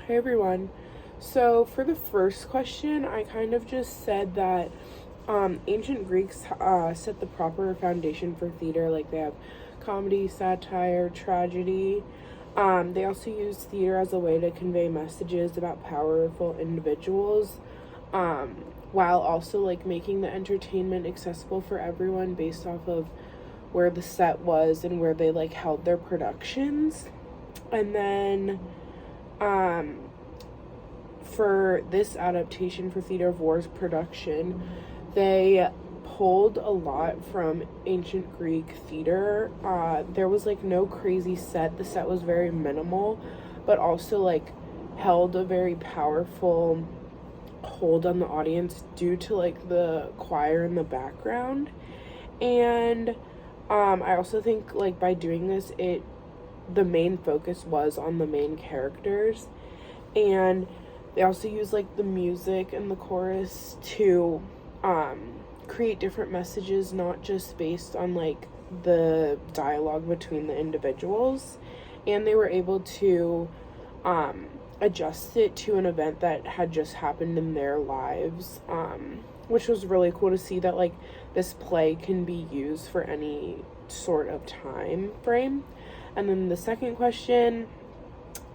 Hey everyone. So for the first question, I kind of just said that ancient Greeks set the proper foundation for theater. Like they have comedy, satire, tragedy. They also use theater as a way to convey messages about powerful individuals, um, while also like making the entertainment accessible for everyone based off of where the set was and where they like held their productions. And then um, for this adaptation for Theater of War's production, they pulled a lot from ancient Greek theater. There was like no crazy set. The set was very minimal, but also like held a very powerful hold on the audience due to like the choir in the background. And I also think like by doing this, the main focus was on the main characters, and they also use like the music and the chorus to create different messages, not just based on like the dialogue between the individuals. And they were able to adjust it to an event that had just happened in their lives, which was really cool to see that like this play can be used for any sort of time frame. And then the second question,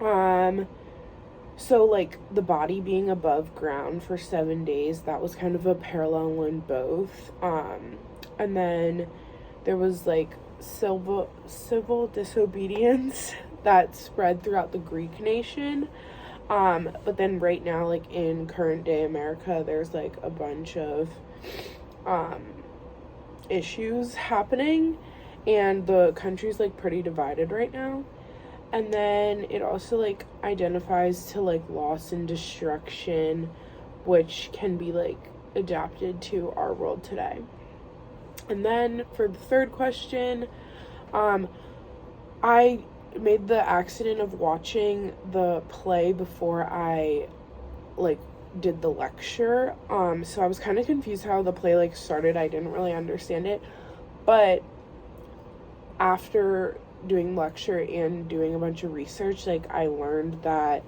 so like the body being above ground for 7 days, that was kind of a parallel in both. And then there was like civil disobedience that spread throughout the Greek nation. But then right now, like in current day America, there's like a bunch of issues happening, and the country's like pretty divided right now. And then it also like identifies to like loss and destruction, which can be like adapted to our world today. And then for the third question, I made the accident of watching the play before I like did the lecture. So I was kind of confused how the play like started. I didn't really understand it, but after doing lecture and doing a bunch of research, like I learned that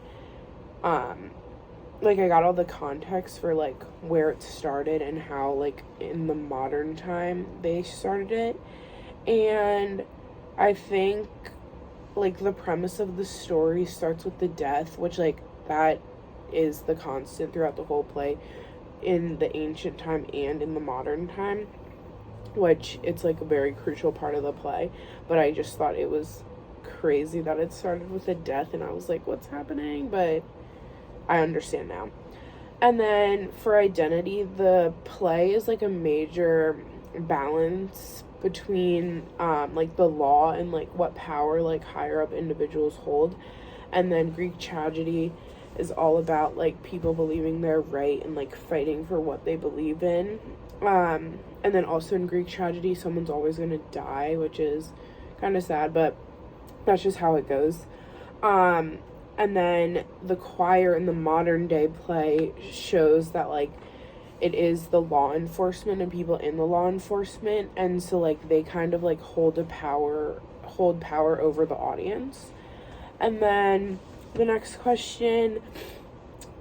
like I got all the context for like where it started and how like in the modern time they started it. And I think like the premise of the story starts with the death, which like that is the constant throughout the whole play in the ancient time and in the modern time, which it's like a very crucial part of the play. But I just thought it was crazy that it started with a death, and I was like, what's happening? But I understand now. And then for identity, the play is like a major balance between like the law and like what power like higher up individuals hold. And then Greek tragedy is all about like people believing they're right and like fighting for what they believe in. And then also in Greek tragedy, someone's always going to die, which is kind of sad, but that's just how it goes. And then the choir in the modern day play shows that like it is the law enforcement and people in the law enforcement, and so like they kind of like hold power over the audience. And then the next question,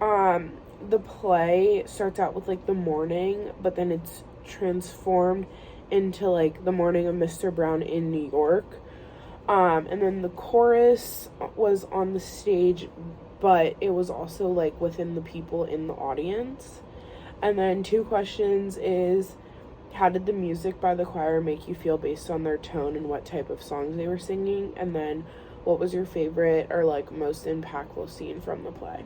the play starts out with like the morning, but then it's transformed into like the morning of Mr. Brown in New York. And then the chorus was on the stage, but it was also like within the people in the audience. And then 2 questions is, how did the music by the choir make you feel based on their tone and what type of songs they were singing? And then what was your favorite or like most impactful scene from the play?